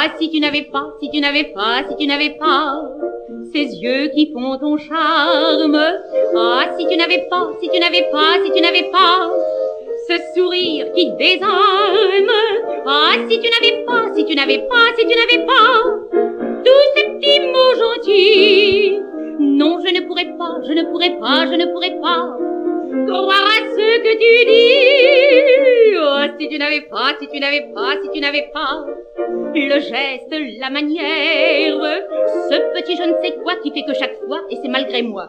Ah, si tu n'avais pas, si tu n'avais pas, si tu n'avais pas ces yeux qui font ton charme. Ah, si tu n'avais pas, si tu n'avais pas, si tu n'avais pas ce sourire qui désarme. Ah, si tu n'avais pas, si tu n'avais pas, si tu n'avais pas tous ces petits mots gentils. Non, je ne pourrais pas, je ne pourrais pas, je ne pourrais pas croire à ce que tu dis. Oh, si tu n'avais pas, si tu n'avais pas, si tu n'avais pas le geste, la manière, ce petit je ne sais quoi qui fait que chaque fois, et c'est malgré moi,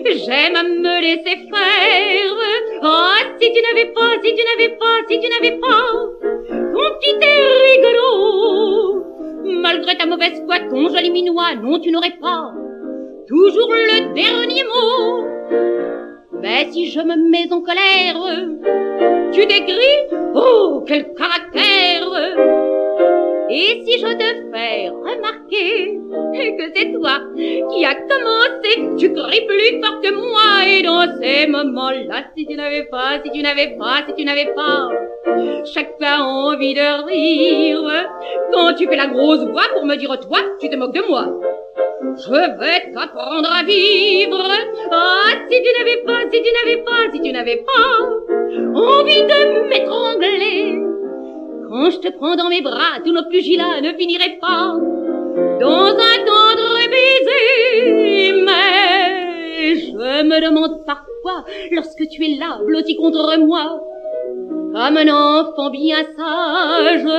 j'aime à me laisser faire. Oh, si tu n'avais pas, si tu n'avais pas, si tu n'avais pas ton petit air rigolo, malgré ta mauvaise foi, ton joli minois, non, tu n'aurais pas toujours le dernier mot. Mais si je me mets en colère, tu t'écris, oh, quel caractère. Et si je te fais remarquer que c'est toi qui as commencé, tu cries plus fort que moi. Et dans ces moments-là, si tu n'avais pas, si tu n'avais pas, si tu n'avais pas chaque fois envie de rire, quand tu fais la grosse voix pour me dire toi, tu te moques de moi, je vais t'apprendre à vivre. Ah, si tu n'avais pas, si tu n'avais pas, si tu n'avais pas envie de m'étrangler, quand je te prends dans mes bras, tous nos pugilats ne finiraient pas dans un tendre baiser. Mais je me demande parfois, lorsque tu es là, blotti contre moi, comme un enfant bien sage,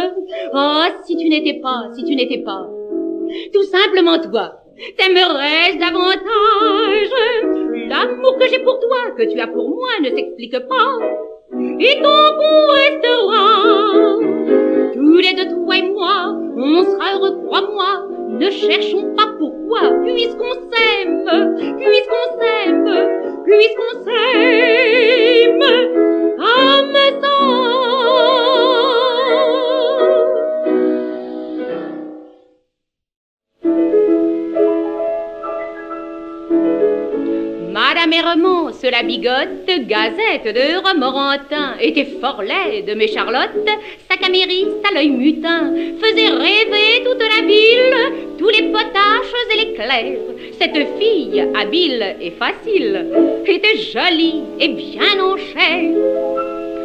ah, si tu n'étais pas, si tu n'étais pas tout simplement toi, t'aimerais-je davantage. L'amour que j'ai pour toi, que tu as pour moi, ne s'explique pas, et tant qu'on restera tous les deux, toi et moi, on sera heureux, crois-moi. Ne cherchons pas pourquoi, puisqu'on s'aime, puisqu'on s'aime, puisqu'on s'aime, comme ça. Madame Hermance, la bigotte, gazette de Romorantin, était fort laide, mais Charlotte, sa camériste à l'œil mutin, faisait rêver toute la ville, tous les potaches et les clercs. Cette fille, habile et facile, était jolie et bien en chair.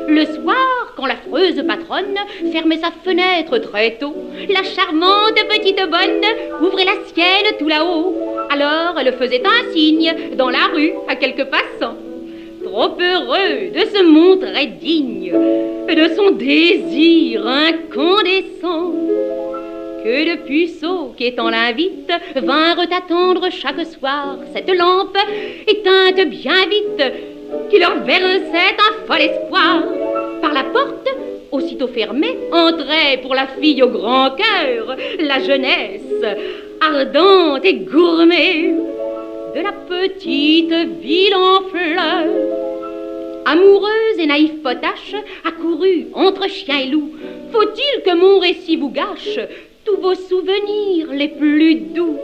Le soir, quand l'affreuse patronne fermait sa fenêtre très tôt, la charmante petite bonne ouvrait la sienne tout là-haut. Alors elle faisait un signe dans la rue à quelques passants, trop heureux de se montrer digne de son désir incandescent. Que de puceaux qu'étant l'invite vinrent attendre chaque soir cette lampe éteinte bien vite, qui leur versait un fol espoir. Par la porte, aussitôt fermée, entrait pour la fille au grand cœur la jeunesse ardente et gourmet de la petite ville en fleurs. Amoureuse et naïve potache, accourue entre chien et loup, faut-il que mon récit vous gâche tous vos souvenirs les plus doux?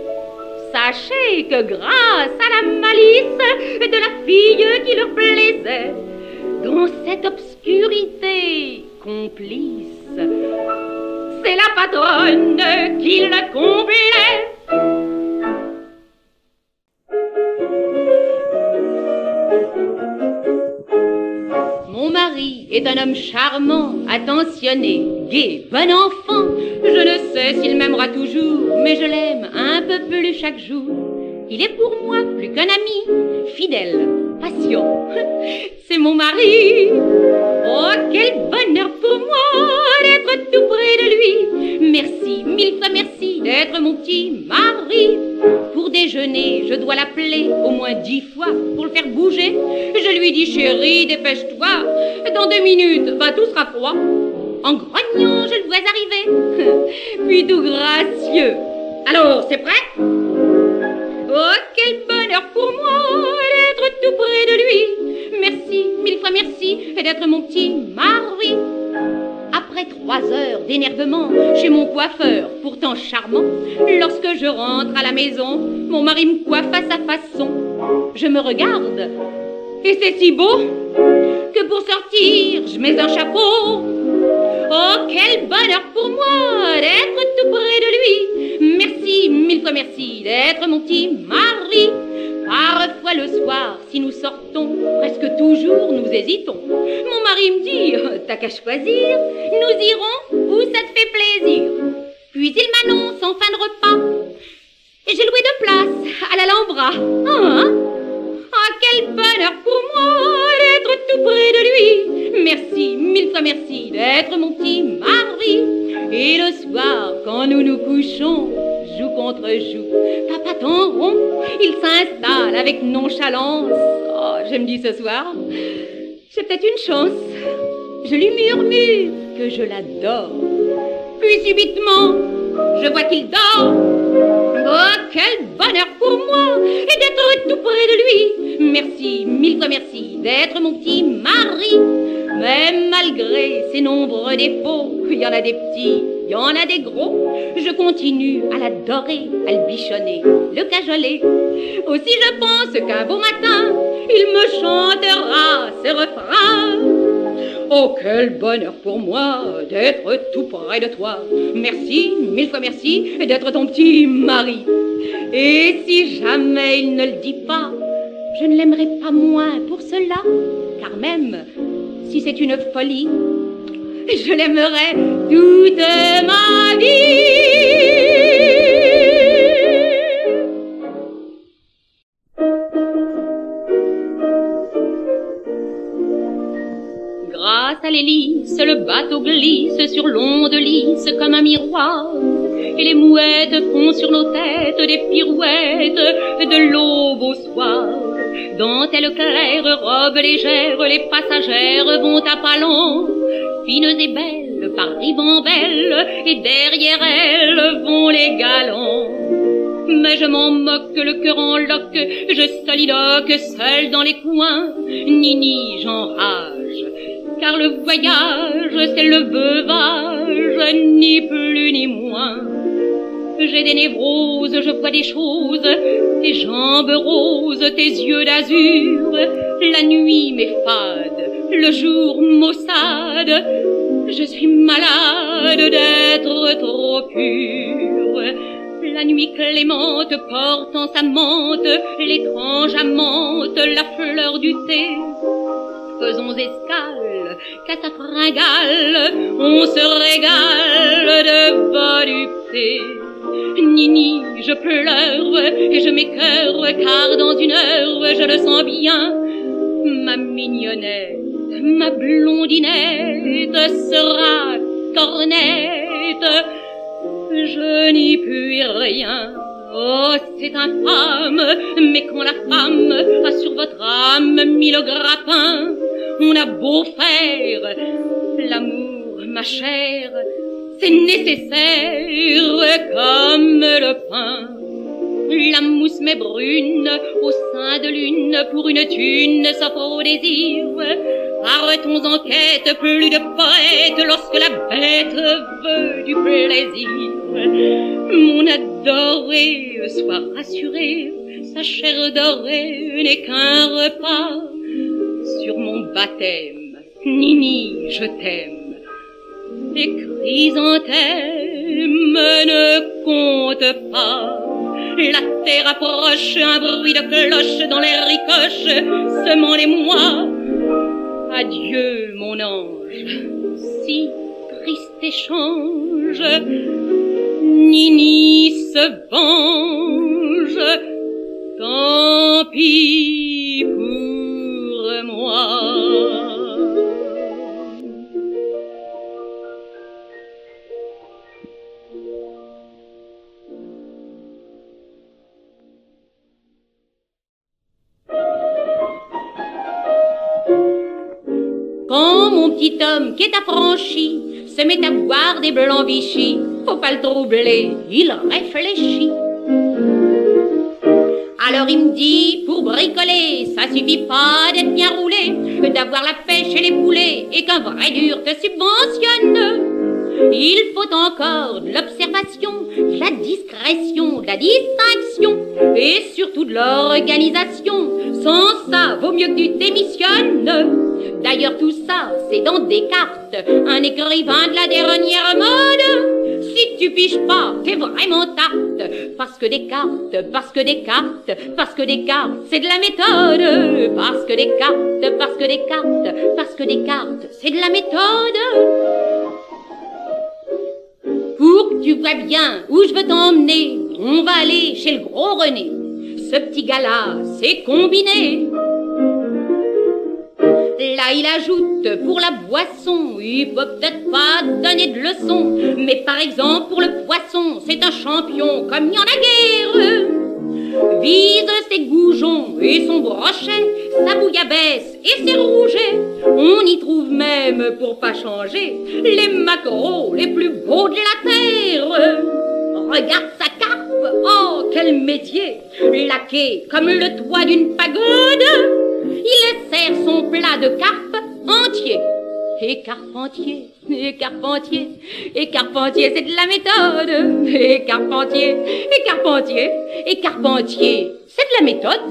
Sachez que grâce à la malice de la fille qui leur plaisait, dans cette obscurité complice, c'est la patronne qui le comblait. Mon mari est un homme charmant, attentionné, gai, bon enfant. Je ne sais s'il m'aimera toujours, mais je l'aime un peu plus chaque jour. Il est pour moi plus qu'un ami, fidèle, patient. C'est mon mari. Oh, quel bonheur pour moi d'être tout près de lui. Merci, mille fois merci d'être mon petit mari. Pour déjeuner, je dois l'appeler au moins 10 fois pour le faire bouger. Je lui dis, chérie, dépêche-toi, dans 2 minutes, tout sera froid. En grognant, je le vois arriver, puis tout gracieux. Alors, c'est prêt? Oh, quel bonheur pour moi d'être tout près de lui. Merci, mille fois merci d'être mon petit mari. Après 3 heures d'énervement chez mon coiffeur, pourtant charmant, lorsque je rentre à la maison, mon mari me coiffe à sa façon. Je me regarde, et c'est si beau que pour sortir, je mets un chapeau. Oh, quel bonheur pour moi d'être tout près de lui. Merci, mille fois merci d'être mon petit mari. Parfois le soir, si nous sortons, presque toujours nous hésitons. Mon mari me dit, t'as qu'à choisir, nous irons où ça te fait plaisir. Puis il m'annonce en fin de repas, et j'ai loué 2 places à l'Alhambra. Ah, quel bonheur pour moi d'être tout près de lui. Merci, mille fois merci d'être mon petit mari. Et le soir, quand nous nous couchons, joue contre joue, papaton rond, il s'installe avec nonchalance. Oh, je me dis ce soir, j'ai peut-être une chance. Je lui murmure que je l'adore. Puis subitement, je vois qu'il dort. Oh, quel bonheur pour moi et d'être tout près de lui. Merci, mille fois merci d'être mon petit mari. Mais malgré ses nombreux défauts, il y en a des petits, il y en a des gros, je continue à l'adorer, à le bichonner, le cajoler. Aussi je pense qu'un beau matin, il me chantera ce refrain. Oh, quel bonheur pour moi d'être tout près de toi. Merci, mille fois merci d'être ton petit mari. Et si jamais il ne le dit pas, je ne l'aimerai pas moins pour cela, car même si c'est une folie, je l'aimerai toute ma vie. Grâce à l'hélice, le bateau glisse sur l'onde lisse comme un miroir. Et les mouettes font sur nos têtes des pirouettes de l'aube au soir. Dentelles claires, robes légères, les passagères vont à pas longs, fines et belles, par ribambelles, et derrière elles vont les galants. Mais je m'en moque, le cœur en loque, je soliloque seul dans les coins. Nini, j'enrage, car le voyage, c'est le veuvage, ni plus ni moins. J'ai des névroses, je vois des choses, tes jambes roses, tes yeux d'azur. La nuit m'est fade, le jour maussade. Je suis malade d'être trop pure. La nuit clémente porte en sa menthe l'étrange amante, la fleur du thé. Faisons escale, qu'à sa fringale, on se régale de volupté. Nini, je pleure et je m'écœure, car dans une heure, je le sens bien, ma mignonnette, ma blondinette sera cornette. Je n'y puis rien. Oh, c'est infâme, mais quand la femme a sur votre âme mis le grappin, on a beau faire l'amour, ma chère, c'est nécessaire comme le pain. La mousse m'est brune au sein de l'une, pour une thune s'offre au désir. Partons en quête, plus de poète lorsque la bête veut du plaisir. Mon adoré, sois rassuré, sa chair dorée n'est qu'un repas. Sur mon baptême, Nini, je t'aime. Les chrysanthèmes ne comptent pas. La terre approche, un bruit de cloche dans l'air ricoche, semant les mois. Adieu, mon ange, si triste échange, Nini se venge, tant pis pour moi. Quand mon petit homme qui est affranchi se met à boire des blancs Vichy, faut pas le troubler, il réfléchit. Alors il me dit, pour bricoler, ça suffit pas d'être bien roulé, d'avoir la pêche et les poulets, et qu'un vrai dur te subventionne. Il faut encore de l'observation, de la discrétion, de la distinction, et surtout de l'organisation. Sans ça, vaut mieux que tu démissionnes. D'ailleurs tout ça, c'est dans Descartes, un écrivain de la dernière mode. Si tu piges pas, t'es vraiment tarte. Parce que Descartes, parce que Descartes, parce que Descartes, c'est de la méthode. Parce que Descartes, parce que Descartes, parce que Descartes, c'est de la méthode. Pour que tu vois bien où je veux t'emmener, on va aller chez le gros René. Ce petit gars-là, c'est combiné. Là, il ajoute pour la boisson, il peut peut-être pas donner de leçons, mais par exemple pour le poisson, c'est un champion comme il y en a guère. Vise ses goujons et son brochet, sa bouillabaisse et ses rougets. On y trouve même, pour pas changer, les maquereaux les plus beaux de la terre. Regarde sa carpe, oh quel métier, laqué comme le toit d'une pagode. Il sert son plat de carpe entier. Et Carpentier, et Carpentier, et Carpentier, c'est de la méthode. Et Carpentier, et Carpentier, et Carpentier, c'est de la méthode.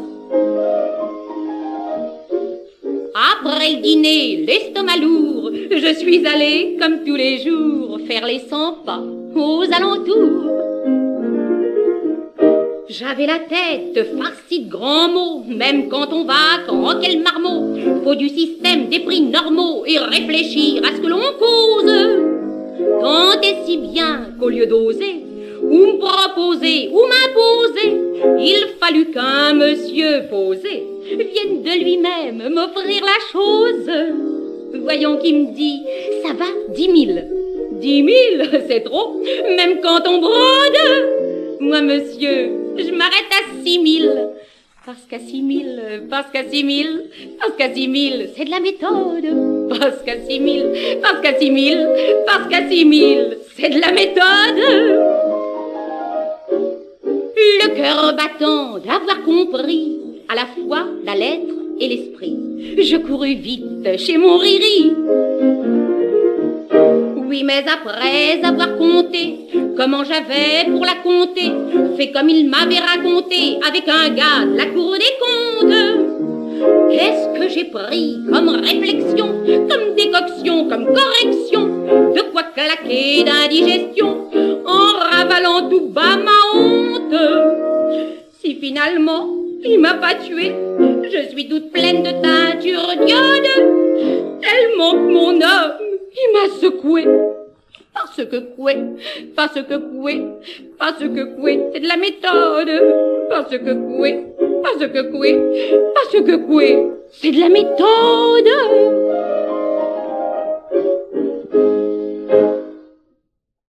Après le dîner, l'estomac lourd, je suis allée, comme tous les jours, faire les 100 pas aux alentours. J'avais la tête farcie de grands mots, même quand on va croquer le marmot. Faut du système, des prix normaux et réfléchir à ce que l'on cause. Tant et si bien qu'au lieu d'oser, ou me proposer, ou m'imposer, il fallut qu'un monsieur posé vienne de lui-même m'offrir la chose. Voyons qui me dit, ça va, 10 000. 10 000, c'est trop, même quand on brode. Moi, monsieur, je m'arrête à 6 000. Parce qu'à 6 000, parce qu'à 6 000, parce qu'à 6 000, c'est de la méthode. Parce qu'à 6 000, parce qu'à 6 000, parce qu'à 6 000, c'est de la méthode. Le cœur battant d'avoir compris à la fois la lettre et l'esprit, je courus vite chez mon Riri. Oui, mais après avoir compté comment j'avais pour la compter, fait comme il m'avait raconté avec un gars de la Cour des comptes. Qu'est-ce que j'ai pris comme réflexion, comme décoction, comme correction, de quoi claquer d'indigestion, en ravalant tout bas ma honte. Si finalement il m'a pas tué, je suis toute pleine de teinture d'iode, tellement que mon homme il m'a secoué. Parce que coué, parce que coué, parce que coué, c'est de la méthode. Parce que coué, parce que coué, parce que coué, c'est de la méthode.